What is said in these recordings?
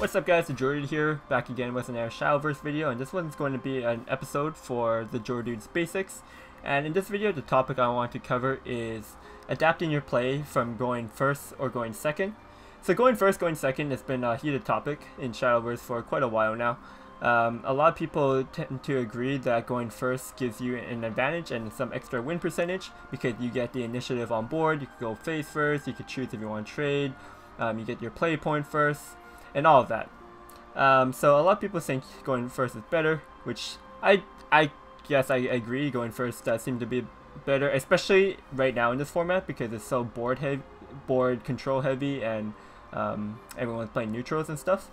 What's up guys, TheJordude here, back again with another Shadowverse video, and this one's going to be an episode for TheJordude's basics. And in this video, the topic I want to cover is adapting your play from going first or going second. So going first, going second has been a heated topic in Shadowverse for quite a while now. A lot of people tend to agree that going first gives you an advantage and some extra win percentage because you get the initiative on board. You could go face first, you could choose if you want to trade, you get your play point first, and all of that. So a lot of people think going first is better, which I guess I agree. Going first does seem to be better, especially right now in this format because it's so board control heavy, and everyone's playing neutrals and stuff.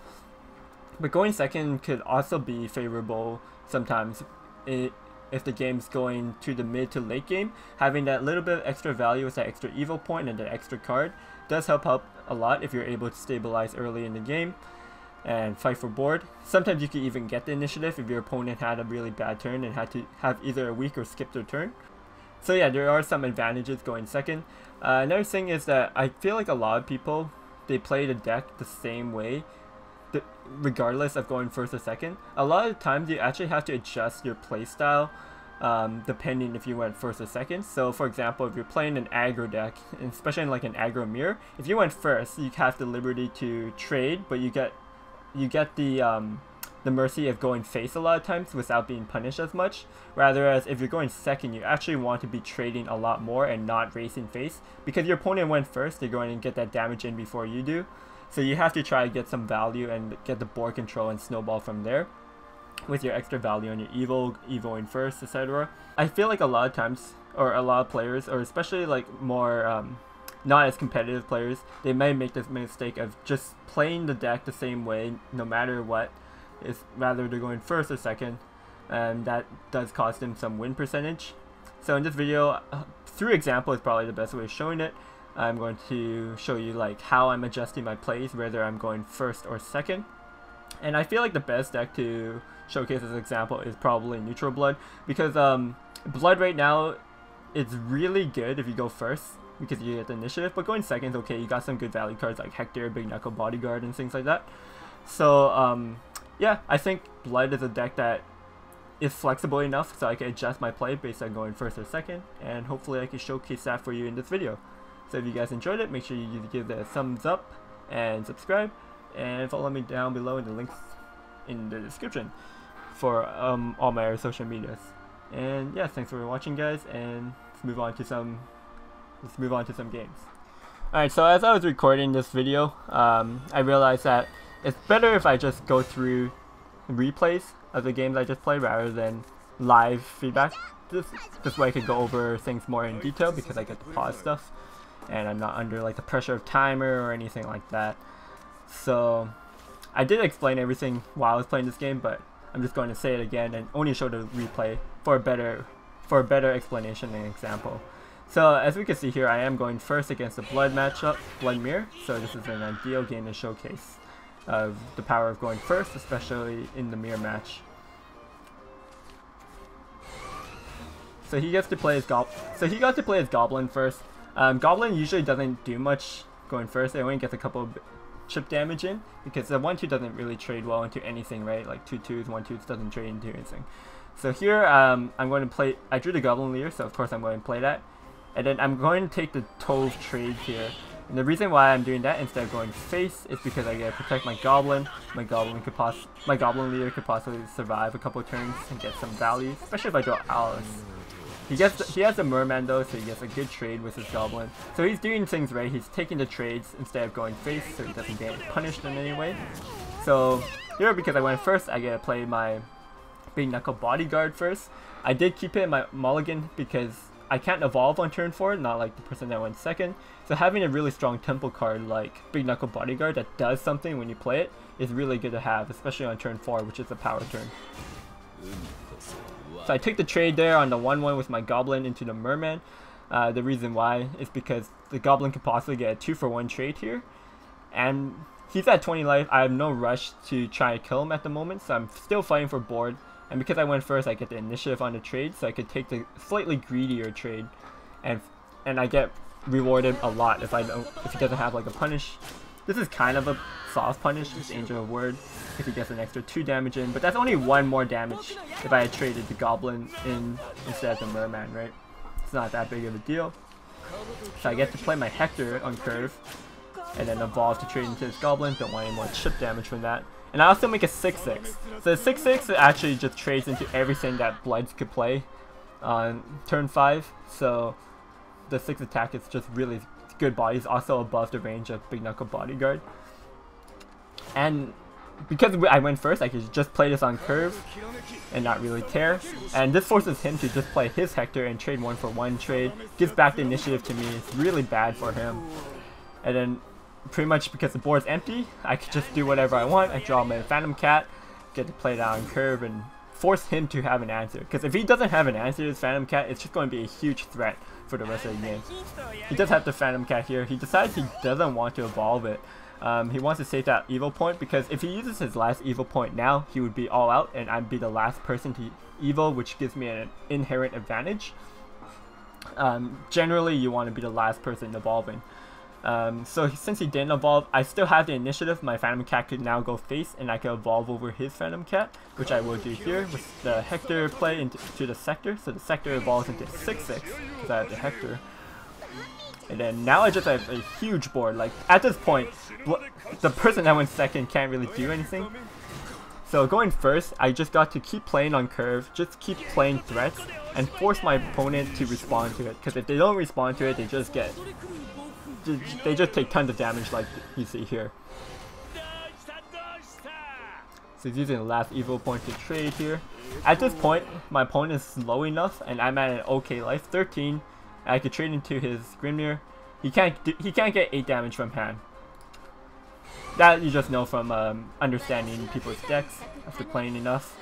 But going second could also be favorable sometimes if the game's going to the mid to late game. Having that little bit of extra value with that extra evil point and the extra card does help out a lot if you're able to stabilize early in the game and fight for board. Sometimes you could even get the initiative if your opponent had a really bad turn and had to have either a weak or skip their turn. So yeah, there are some advantages going second. Another thing is that I feel like a lot of people, they play the deck the same way regardless of going first or second. A lot of times you actually have to adjust your playstyle depending if you went first or second. So for example, if you're playing an aggro deck, especially in like an aggro mirror, if you went first, you have the liberty to trade, but you get the mercy of going face a lot of times without being punished as much. Whereas if you're going second, you actually want to be trading a lot more and not racing face, because your opponent went first, they're going to get that damage in before you do. So you have to try to get some value and get the board control and snowball from there with your extra value on your evoing first, etc. I feel like a lot of times, or a lot of players, or especially like more not as competitive players, they may make this mistake of just playing the deck the same way no matter what, rather they're going first or second, and that does cost them some win percentage. So in this video, through example is probably the best way of showing it. I'm going to show you like how I'm adjusting my plays, whether I'm going first or second. And I feel like the best deck to showcase as an example is probably Neutral Blood, because Blood right now, it's really good if you go first because you get the initiative, but going second is okay. You got some good value cards like Hector, Big Knuckle Bodyguard, and things like that. So yeah, I think Blood is a deck that is flexible enough so I can adjust my play based on going first or second, and hopefully I can showcase that for you in this video. So if you guys enjoyed it, make sure you give it a thumbs up and subscribe, and follow me down below in the links in the description for all my social medias. And yeah, thanks for watching guys, and let's move on to some games. Alright, so as I was recording this video, I realized that it's better if I just go through replays of the games I just played rather than live feedback. This way I could go over things more in detail because I get to pause stuff and I'm not under like the pressure of timer or anything like that. So I did explain everything while I was playing this game, but I'm just going to say it again and only show the replay for a better explanation and example. So as we can see here, I am going first against the Blood matchup, Blood Mirror. So this is an ideal game to showcase of the power of going first, especially in the mirror match. So he gets to play his Goblin first. Goblin usually doesn't do much going first. It only gets a couple of chip damage in because the 1/2 doesn't really trade well into anything, right? Like 2/2s, 1/2s doesn't trade into anything. So here I'm going to play. I drew the Goblin leader, so of course I'm going to play that, and then I'm going to take the Tove trade here. And the reason why I'm doing that instead of going face is because I get to protect my Goblin. My Goblin leader could possibly survive a couple of turns and get some value, especially if I draw Alice. He has a Merman though, so he gets a good trade with his Goblin. So he's doing things right. He's taking the trades instead of going face, so he doesn't get punished in any way. So here, because I went first, I get to play my Big Knuckle Bodyguard first. I did keep it in my mulligan because I can't evolve on turn 4, not like the person that went second. So having a really strong tempo card like Big Knuckle Bodyguard that does something when you play it is really good to have, especially on turn 4, which is a power turn. So I took the trade there on the 1/1 with my Goblin into the Merman. The reason why is because the Goblin could possibly get a 2-for-1 trade here. And he's at 20 life. I have no rush to try to kill him at the moment, so I'm still fighting for board. And because I went first, I get the initiative on the trade, so I could take the slightly greedier trade. And I get rewarded a lot if he doesn't have like a punish This is kind of a soft punish with Angel of Word, if he gets an extra 2 damage in, but that's only 1 more damage if I had traded the Goblin in instead of the Merman, right? It's not that big of a deal. So I get to play my Hector on curve, and then evolve to trade into this Goblin. Don't want any more chip damage from that. And I also make a 6-6. So the 6-6 actually just trades into everything that Bloods could play on turn 5. So the 6 attack is just really good bodies, also above the range of Big Knuckle Bodyguard. And because I went first, I could just play this on curve and not really care. And this forces him to just play his Hector and trade 1-for-1 trade. Gives back the initiative to me. It's really bad for him. And then pretty much because the board's empty, I could just do whatever I want. I draw my Phantom Cat, get to play that on curve, and force him to have an answer. Because if he doesn't have an answer to his Phantom Cat, it's just going to be a huge threat for the rest of the game. He does have the Phantom Cat here. He decides he doesn't want to evolve it. He wants to save that evil point, because if he uses his last evil point now, he would be all out and I'd be the last person to evil, which gives me an inherent advantage. Generally, you want to be the last person evolving. So since he didn't evolve, I still have the initiative. My Phantom Cat could now go face, and I could evolve over his Phantom Cat, which I will do here with the Hector play into the Sector. So the Sector evolves into 6-6 because I have the Hector. And then now I just have a huge board. Like at this point, the person that went second can't really do anything. So going first, I just got to keep playing on curve, just keep playing threats, and force my opponent to respond to it. Because if they don't respond to it, they just take tons of damage, like you see here. So he's using the last evil point to trade here. At this point, my opponent is low enough, and I'm at an okay life, 13. I could trade into his Grimnir. He can't get 8 damage from hand. That you just know from understanding people's decks after playing enough.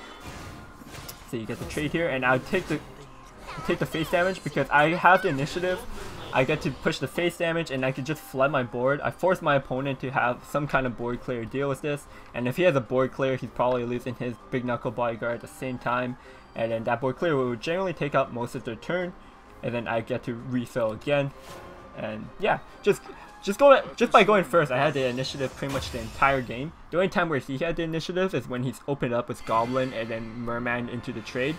So you get the trade here, and I would take the face damage because I have the initiative. I get to push the face damage, and I can just flood my board. I force my opponent to have some kind of board clear deal with this, and if he has a board clear, he's probably losing his Big Knuckle Bodyguard at the same time, and then that board clear will generally take up most of their turn, and then I get to refill again. And yeah, just by going first, I had the initiative pretty much the entire game. The only time where he had the initiative is when he's opened up with Goblin and then Merman into the trade.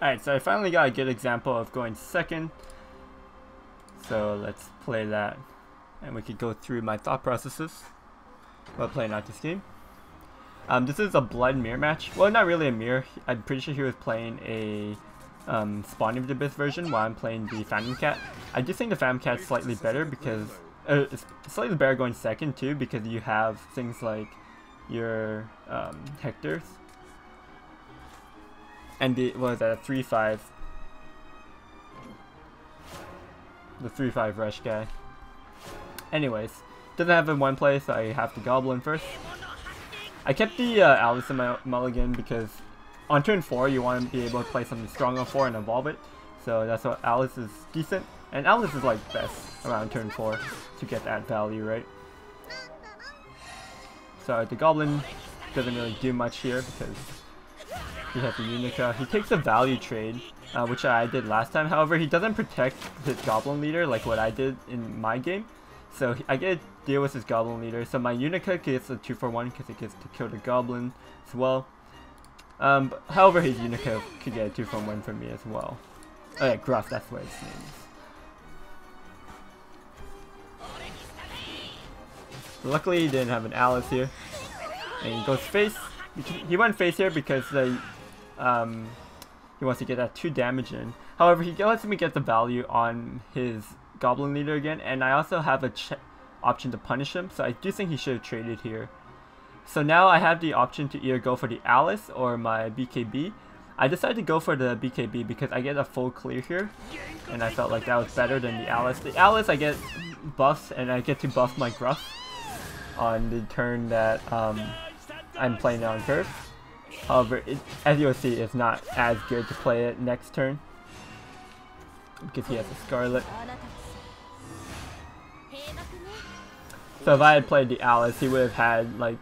Alright, so I finally got a good example of going second. So let's play that, and we could go through my thought processes while playing out this game. This is a Blood Mirror match. Well, not really a mirror. I'm pretty sure he was playing a Spawning of the Abyss version while I'm playing the Phantom Cat. I do think the Phantom Cat's slightly better because it's slightly better going second too, because you have things like your Hectors and the what was that, a 3/5, the 3/5 rush guy. Anyways, doesn't have a one play, so I have the Goblin first. I kept the Alice in my mulligan because on turn 4 you want to be able to play something strong on 4 and evolve it. So that's what Alice is decent. And Alice is like best around turn 4 to get that value, right? So the Goblin doesn't really do much here because he has the Unica. He takes a value trade, which I did last time. However, he doesn't protect his Goblin leader like what I did in my game. So I get to deal with his Goblin leader. So my Unica gets a 2-for-1 because it gets to kill the Goblin as well. However, his Unica could get a 2-for-1 from me as well. Oh yeah, Gruff, that's what his name is. Luckily, he didn't have an Alice here. And he goes face. He went face here because he wants to get that 2 damage in. However, he lets me get the value on his Goblin leader again, and I also have a option to punish him, so I do think he should have traded here. So now I have the option to either go for the Alice or my BKB. I decided to go for the BKB because I get a full clear here, and I felt like that was better than the Alice. The Alice, I get buffs, and I get to buff my Gruff on the turn that I'm playing it on curve. However, as you'll see, it's not as good to play it next turn because he has a Scarlet. So if I had played the Alice, he would have had like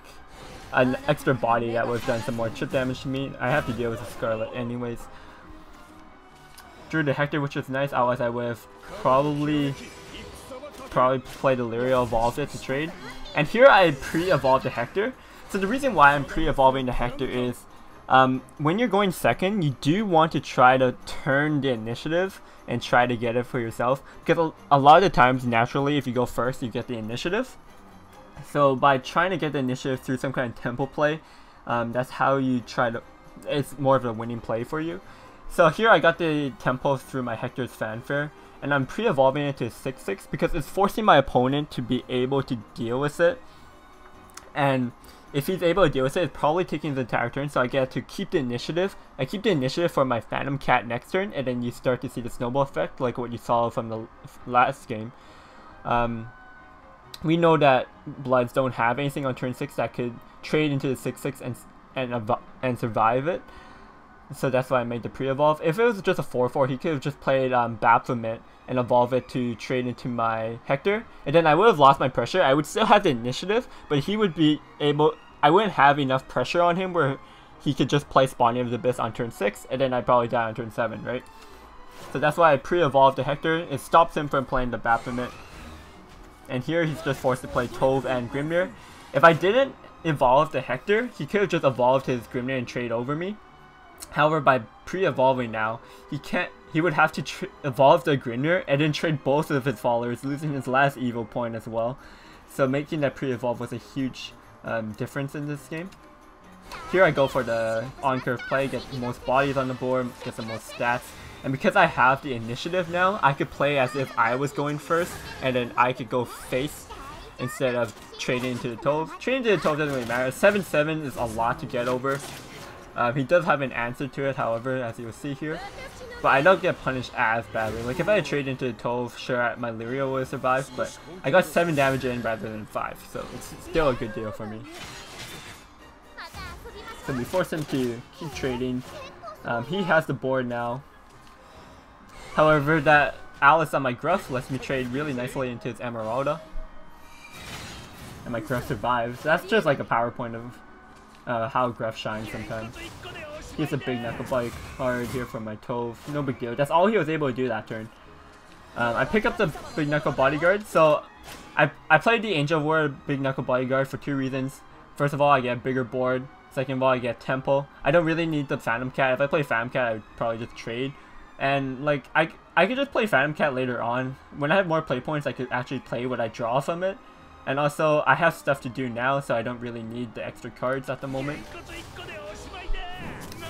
an extra body that would have done some more chip damage to me. I have to deal with the Scarlet anyways. Drew the Hector, which is nice, otherwise I would have probably probably play the Lyria, evolve it to trade. And here I pre-evolved the Hector. So the reason why I'm pre-evolving the Hector is when you're going second, you do want to try to turn the initiative and try to get it for yourself. Because a lot of the times, naturally, if you go first, you get the initiative. So by trying to get the initiative through some kind of tempo play, that's how you try to, it's more of a winning play for you. So here I got the tempo through my Hector's Fanfare, and I'm pre-evolving it to 6/6 because it's forcing my opponent to be able to deal with it. And if he's able to deal with it, it's probably taking the entire turn, so I get to keep the initiative. I keep the initiative for my Phantom Cat next turn, and then you start to see the snowball effect, like what you saw from the last game. We know that Bloods don't have anything on turn 6 that could trade into the 6/6 and survive it. So that's why I made the pre-evolve. If it was just a 4/4, he could have just played Baphomet and evolve it to trade into my Hector. And then I would have lost my pressure. I would still have the initiative, but he would be able... I wouldn't have enough pressure on him where he could just play Spawning of the Abyss on turn 6, and then I'd probably die on turn 7, right? So that's why I pre-evolved the Hector. It stops him from playing the Baphomet. And here he's just forced to play Tove and Grimnir. If I didn't evolve the Hector, he could have just evolved his Grimnir and trade over me. However, by pre-evolving now, he would have to evolve the Grimnir and then trade both of his followers, losing his last evil point as well. So making that pre-evolve was a huge difference in this game. Here I go for the on-curve play, get the most bodies on the board, get the most stats. And because I have the initiative now, I could play as if I was going first, and then I could go face instead of trading into the Tove. Trading into the Tove doesn't really matter. 7/7 is a lot to get over. He does have an answer to it, however, as you will see here. But I don't get punished as badly. Like, if I had traded into the Tove, sure, my Lyria would have survived, but I got 7 damage in rather than 5, so it's still a good deal for me. So we force him to keep trading. He has the board now. However, that Alice on my Gruff lets me trade really nicely into his Emeralda. And my Gruff survives. That's just like a PowerPoint of how Gruff shines sometimes. He has a big Knuckle Bite card here from my Tove. No big deal. That's all he was able to do that turn. I pick up the Big Knuckle Bodyguard. So I played the Angel Ward Big Knuckle Bodyguard for 2 reasons. First of all, I get a bigger board. Second of all, I get tempo. I don't really need the Phantom Cat. If I play Phantom Cat, I would probably just trade. And like I could just play Phantom Cat later on. When I have more play points, I could actually play what I draw from it. And also, I have stuff to do now, so I don't really need the extra cards at the moment.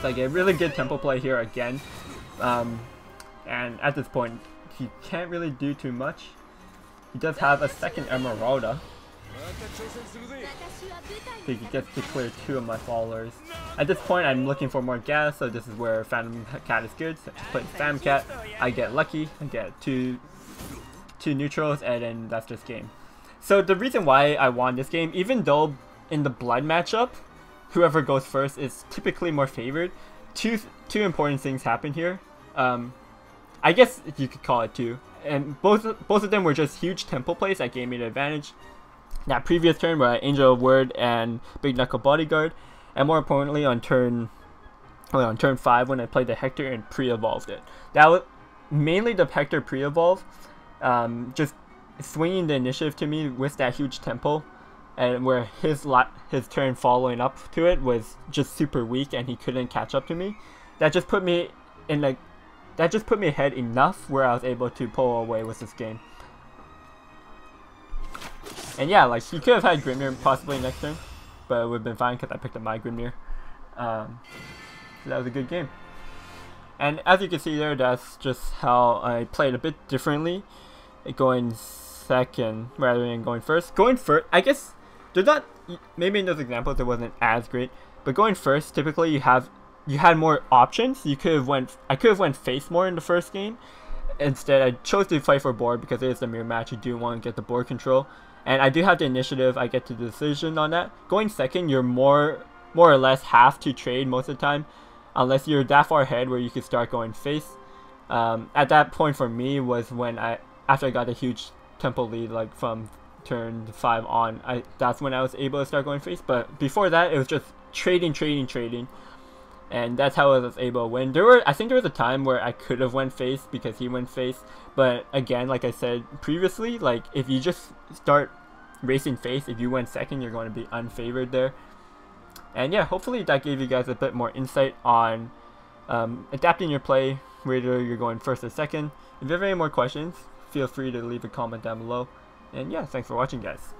So I get really good tempo play here again. And at this point, he can't really do too much. He does have a second Emeralda. So he gets to clear 2 of my followers. At this point, I'm looking for more gas, so this is where Phantom Cat is good. So I play Phantom Cat, I get lucky, I get two neutrals, and then that's just game. So the reason why I won this game, even though in the Blood matchup, whoever goes first is typically more favored, two important things happen here. I guess you could call it 2. And both of them were just huge tempo plays that gave me the advantage. That previous turn where I Angel of Word and Big Knuckle Bodyguard, and more importantly on turn 5 when I played the Hector and pre-evolved it. That was mainly the Hector pre-evolve, just swinging the initiative to me with that huge tempo, and where his turn following up to it was just super weak and he couldn't catch up to me. That just put me in like ahead enough where I was able to pull away with this game. And yeah, like he could have had Grimnir possibly next turn, but it would have been fine because I picked up my Grimnir. So that was a good game. And as you can see there, that's just how I played a bit differently, going second rather than going first. Going first, I guess there's not, maybe in those examples it wasn't as great, but going first, typically you had more options. I could have went face more in the first game. Instead, I chose to fight for board because it is a mirror match. You do want to get the board control, and I do have the initiative. I get the decision on that. Going second, you're more or less have to trade most of the time, unless you're that far ahead where you could start going face. At that point for me was when after I got a huge tempo lead, like from turn 5 on, that's when I was able to start going face. But before that, it was just trading. and that's how I was able to win. I think there was a time where I could have went face because he went face, but again, like I said previously, like if you just start racing face, if you went second, you're going to be unfavored there. And yeah, hopefully that gave you guys a bit more insight on adapting your play, whether you're going first or second. If you have any more questions, feel free to leave a comment down below. And yeah, thanks for watching, guys.